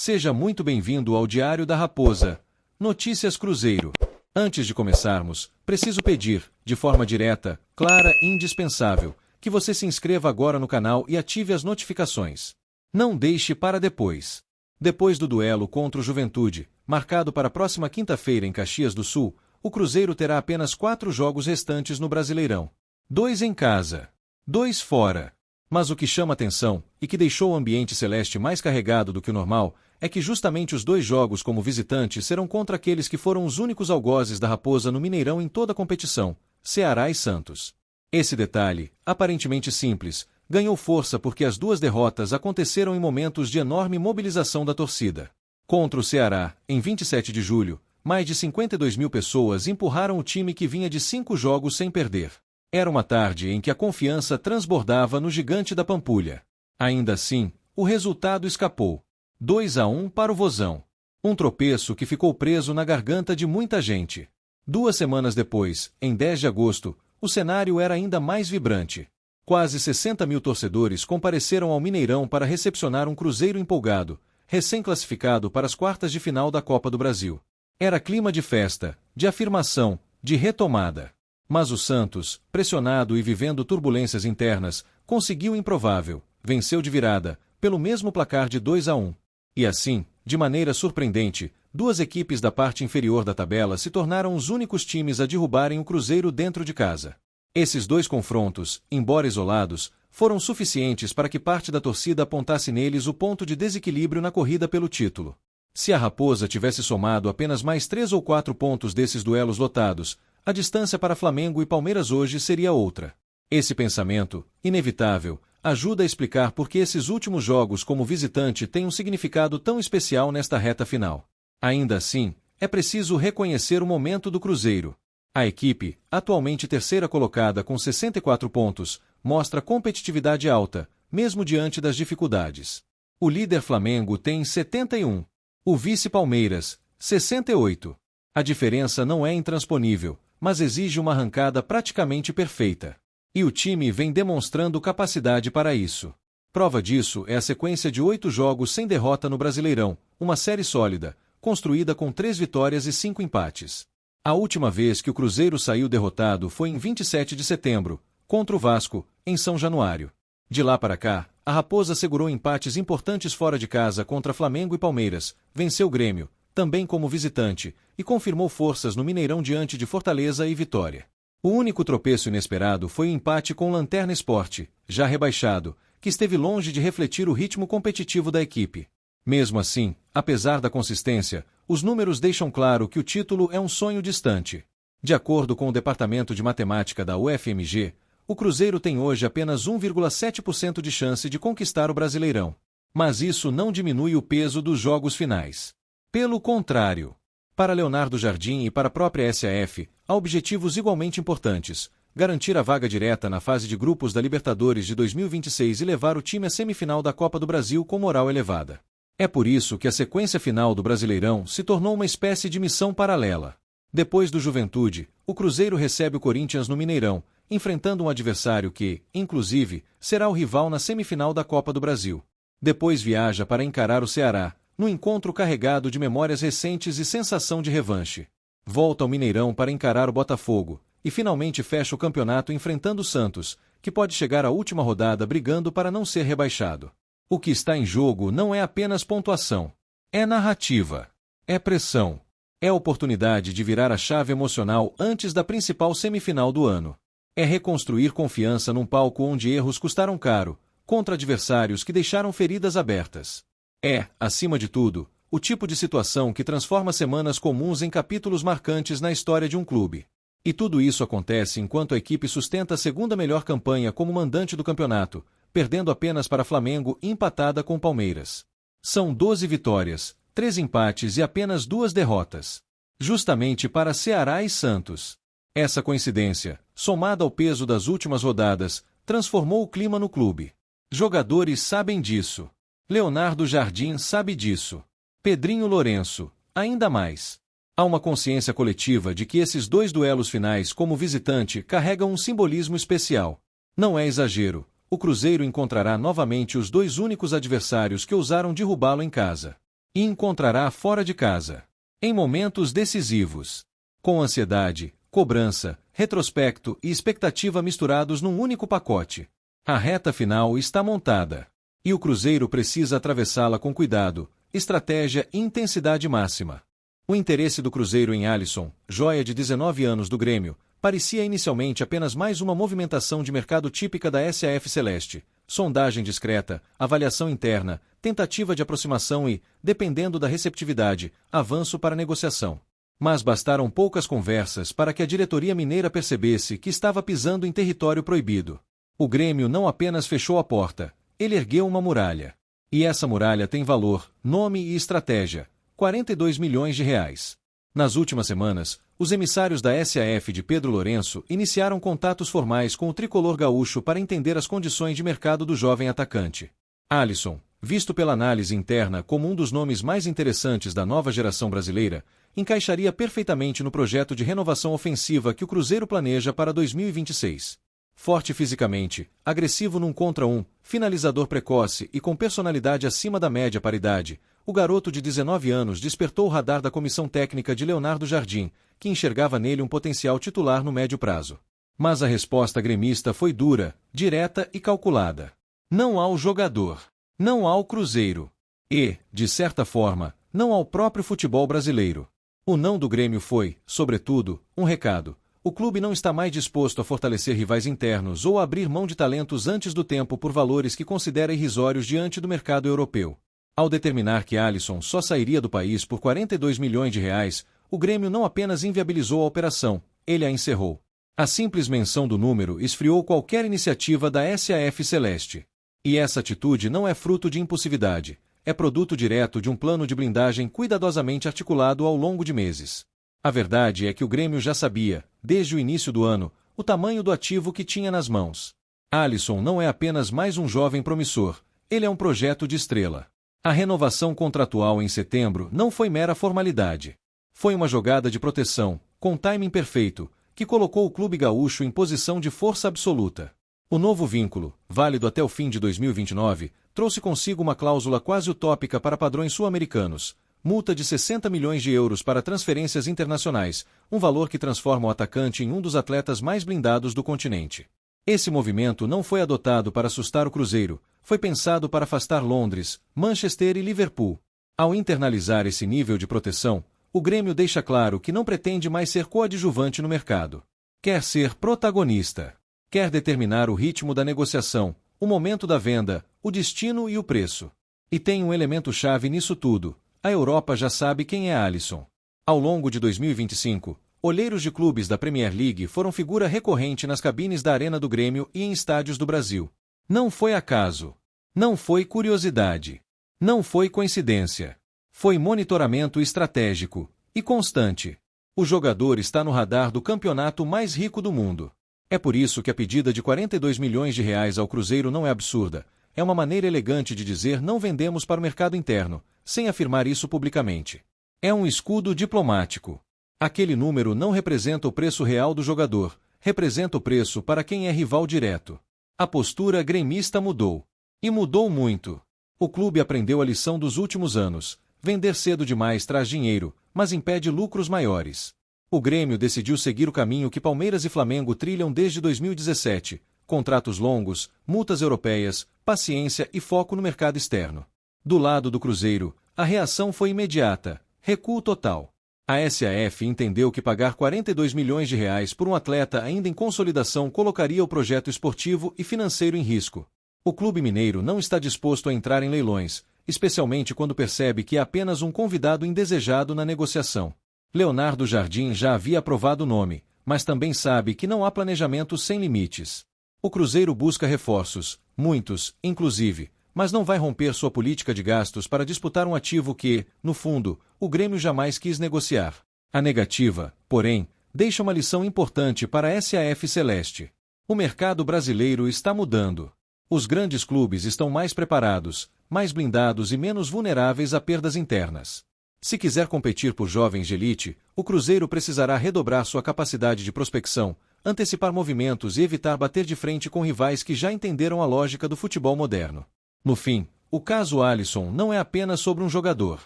Seja muito bem-vindo ao Diário da Raposa. Notícias Cruzeiro. Antes de começarmos, preciso pedir, de forma direta, clara e indispensável, que você se inscreva agora no canal e ative as notificações. Não deixe para depois. Depois do duelo contra o Juventude, marcado para a próxima quinta-feira em Caxias do Sul, o Cruzeiro terá apenas 4 jogos restantes no Brasileirão. 2 em casa, 2 fora. Mas o que chama atenção, e que deixou o ambiente celeste mais carregado do que o normal, é que justamente os 2 jogos como visitante serão contra aqueles que foram os únicos algozes da Raposa no Mineirão em toda a competição, Ceará e Santos. Esse detalhe, aparentemente simples, ganhou força porque as 2 derrotas aconteceram em momentos de enorme mobilização da torcida. Contra o Ceará, em 27 de julho, mais de 52 mil pessoas empurraram o time que vinha de 5 jogos sem perder. Era uma tarde em que a confiança transbordava no gigante da Pampulha. Ainda assim, o resultado escapou. 2-1 para o Vozão. Um tropeço que ficou preso na garganta de muita gente. 2 semanas depois, em 10 de agosto, o cenário era ainda mais vibrante. Quase 60 mil torcedores compareceram ao Mineirão para recepcionar um Cruzeiro empolgado, recém-classificado para as quartas de final da Copa do Brasil. Era clima de festa, de afirmação, de retomada. Mas o Santos, pressionado e vivendo turbulências internas, conseguiu o improvável, venceu de virada, pelo mesmo placar de 2-1. E assim, de maneira surpreendente, 2 equipes da parte inferior da tabela se tornaram os únicos times a derrubarem o Cruzeiro dentro de casa. Esses 2 confrontos, embora isolados, foram suficientes para que parte da torcida apontasse neles o ponto de desequilíbrio na corrida pelo título. Se a Raposa tivesse somado apenas mais 3 ou 4 pontos desses duelos lotados, a distância para Flamengo e Palmeiras hoje seria outra. Esse pensamento, inevitável, ajuda a explicar por que esses últimos jogos como visitante têm um significado tão especial nesta reta final. Ainda assim, é preciso reconhecer o momento do Cruzeiro. A equipe, atualmente terceira colocada com 64 pontos, mostra competitividade alta, mesmo diante das dificuldades. O líder Flamengo tem 71. O vice Palmeiras, 68. A diferença não é intransponível, mas exige uma arrancada praticamente perfeita. E o time vem demonstrando capacidade para isso. Prova disso é a sequência de 8 jogos sem derrota no Brasileirão, uma série sólida, construída com 3 vitórias e 5 empates. A última vez que o Cruzeiro saiu derrotado foi em 27 de setembro, contra o Vasco, em São Januário. De lá para cá, a Raposa segurou empates importantes fora de casa contra Flamengo e Palmeiras, venceu o Grêmio, também como visitante, e confirmou forças no Mineirão diante de Fortaleza e Vitória. O único tropeço inesperado foi o empate com o Lanterna Sport, já rebaixado, que esteve longe de refletir o ritmo competitivo da equipe. Mesmo assim, apesar da consistência, os números deixam claro que o título é um sonho distante. De acordo com o Departamento de Matemática da UFMG, o Cruzeiro tem hoje apenas 1,7% de chance de conquistar o Brasileirão. Mas isso não diminui o peso dos jogos finais. Pelo contrário, para Leonardo Jardim e para a própria SAF, há objetivos igualmente importantes: garantir a vaga direta na fase de grupos da Libertadores de 2026 e levar o time à semifinal da Copa do Brasil com moral elevada. É por isso que a sequência final do Brasileirão se tornou uma espécie de missão paralela. Depois do Juventude, o Cruzeiro recebe o Corinthians no Mineirão, enfrentando um adversário que, inclusive, será o rival na semifinal da Copa do Brasil. Depois viaja para encarar o Ceará, no encontro carregado de memórias recentes e sensação de revanche. Volta ao Mineirão para encarar o Botafogo, e finalmente fecha o campeonato enfrentando o Santos, que pode chegar à última rodada brigando para não ser rebaixado. O que está em jogo não é apenas pontuação. É narrativa. É pressão. É oportunidade de virar a chave emocional antes da principal semifinal do ano. É reconstruir confiança num palco onde erros custaram caro, contra adversários que deixaram feridas abertas. É, acima de tudo, o tipo de situação que transforma semanas comuns em capítulos marcantes na história de um clube. E tudo isso acontece enquanto a equipe sustenta a segunda melhor campanha como mandante do campeonato, perdendo apenas para Flamengo empatada com Palmeiras. São 12 vitórias, 3 empates e apenas 2 derrotas. Justamente para Ceará e Santos. Essa coincidência, somada ao peso das últimas rodadas, transformou o clima no clube. Jogadores sabem disso. Leonardo Jardim sabe disso. Pedrinho Lourenço, ainda mais. Há uma consciência coletiva de que esses 2 duelos finais como visitante carregam um simbolismo especial. Não é exagero, o Cruzeiro encontrará novamente os 2 únicos adversários que ousaram derrubá-lo em casa. e encontrará fora de casa. Em momentos decisivos. Com ansiedade, cobrança, retrospecto e expectativa misturados num único pacote. A reta final está montada. E o Cruzeiro precisa atravessá-la com cuidado, estratégia e intensidade máxima. O interesse do Cruzeiro em Alisson, joia de 19 anos do Grêmio, parecia inicialmente apenas mais uma movimentação de mercado típica da SAF Celeste. Sondagem discreta, avaliação interna, tentativa de aproximação e, dependendo da receptividade, avanço para negociação. Mas bastaram poucas conversas para que a diretoria mineira percebesse que estava pisando em território proibido. O Grêmio não apenas fechou a porta, ele ergueu uma muralha. E essa muralha tem valor, nome e estratégia: 42 milhões de reais. Nas últimas semanas, os emissários da SAF de Pedro Lourenço iniciaram contatos formais com o tricolor gaúcho para entender as condições de mercado do jovem atacante. Alisson, visto pela análise interna como um dos nomes mais interessantes da nova geração brasileira, encaixaria perfeitamente no projeto de renovação ofensiva que o Cruzeiro planeja para 2026. Forte fisicamente, agressivo num contra um, finalizador precoce e com personalidade acima da média para idade, o garoto de 19 anos despertou o radar da comissão técnica de Leonardo Jardim, que enxergava nele um potencial titular no médio prazo. Mas a resposta gremista foi dura, direta e calculada. Não ao jogador. Não ao Cruzeiro. E, de certa forma, não ao próprio futebol brasileiro. O não do Grêmio foi, sobretudo, um recado. O clube não está mais disposto a fortalecer rivais internos ou a abrir mão de talentos antes do tempo por valores que considera irrisórios diante do mercado europeu. Ao determinar que Alisson só sairia do país por 42 milhões de reais, o Grêmio não apenas inviabilizou a operação, ele a encerrou. A simples menção do número esfriou qualquer iniciativa da SAF Celeste. E essa atitude não é fruto de impulsividade, é produto direto de um plano de blindagem cuidadosamente articulado ao longo de meses. A verdade é que o Grêmio já sabia, desde o início do ano, o tamanho do ativo que tinha nas mãos. Alisson não é apenas mais um jovem promissor, ele é um projeto de estrela. A renovação contratual em setembro não foi mera formalidade. Foi uma jogada de proteção, com timing perfeito, que colocou o clube gaúcho em posição de força absoluta. O novo vínculo, válido até o fim de 2029, trouxe consigo uma cláusula quase utópica para padrões sul-americanos, multa de 60 milhões de euros para transferências internacionais, um valor que transforma o atacante em um dos atletas mais blindados do continente. Esse movimento não foi adotado para assustar o Cruzeiro, foi pensado para afastar Londres, Manchester e Liverpool. Ao internalizar esse nível de proteção, o Grêmio deixa claro que não pretende mais ser coadjuvante no mercado. Quer ser protagonista. Quer determinar o ritmo da negociação, o momento da venda, o destino e o preço. E tem um elemento-chave nisso tudo: a Europa já sabe quem é Alisson. Ao longo de 2025, olheiros de clubes da Premier League foram figura recorrente nas cabines da Arena do Grêmio e em estádios do Brasil. Não foi acaso. Não foi curiosidade. Não foi coincidência. Foi monitoramento estratégico e constante. O jogador está no radar do campeonato mais rico do mundo. É por isso que a pedida de 42 milhões de reais ao Cruzeiro não é absurda. É uma maneira elegante de dizer não vendemos para o mercado interno, sem afirmar isso publicamente. É um escudo diplomático. Aquele número não representa o preço real do jogador, representa o preço para quem é rival direto. A postura gremista mudou. E mudou muito. O clube aprendeu a lição dos últimos anos. Vender cedo demais traz dinheiro, mas impede lucros maiores. O Grêmio decidiu seguir o caminho que Palmeiras e Flamengo trilham desde 2017. Contratos longos, multas europeias, paciência e foco no mercado externo. Do lado do Cruzeiro, a reação foi imediata. Recuo total. A SAF entendeu que pagar 42 milhões de reais por um atleta ainda em consolidação colocaria o projeto esportivo e financeiro em risco. O clube mineiro não está disposto a entrar em leilões, especialmente quando percebe que é apenas um convidado indesejado na negociação. Leonardo Jardim já havia aprovado o nome, mas também sabe que não há planejamento sem limites. O Cruzeiro busca reforços, muitos, inclusive, mas não vai romper sua política de gastos para disputar um ativo que, no fundo, o Grêmio jamais quis negociar. A negativa, porém, deixa uma lição importante para a SAF Celeste. O mercado brasileiro está mudando. Os grandes clubes estão mais preparados, mais blindados e menos vulneráveis a perdas internas. Se quiser competir por jovens de elite, o Cruzeiro precisará redobrar sua capacidade de prospecção, antecipar movimentos e evitar bater de frente com rivais que já entenderam a lógica do futebol moderno. No fim, o caso Alisson não é apenas sobre um jogador.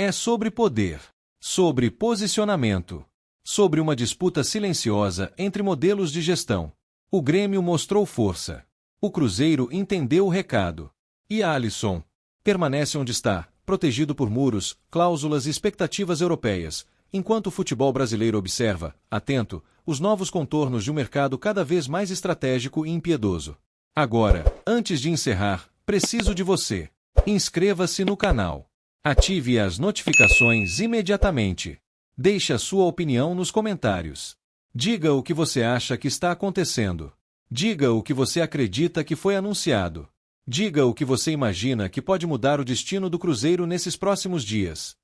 É sobre poder, sobre posicionamento, sobre uma disputa silenciosa entre modelos de gestão. O Grêmio mostrou força. O Cruzeiro entendeu o recado. E Alisson permanece onde está, protegido por muros, cláusulas e expectativas europeias, enquanto o futebol brasileiro observa, atento, os novos contornos de um mercado cada vez mais estratégico e impiedoso. Agora, antes de encerrar, preciso de você. Inscreva-se no canal. Ative as notificações imediatamente. Deixe a sua opinião nos comentários. Diga o que você acha que está acontecendo. Diga o que você acredita que foi anunciado. Diga o que você imagina que pode mudar o destino do Cruzeiro nesses próximos dias.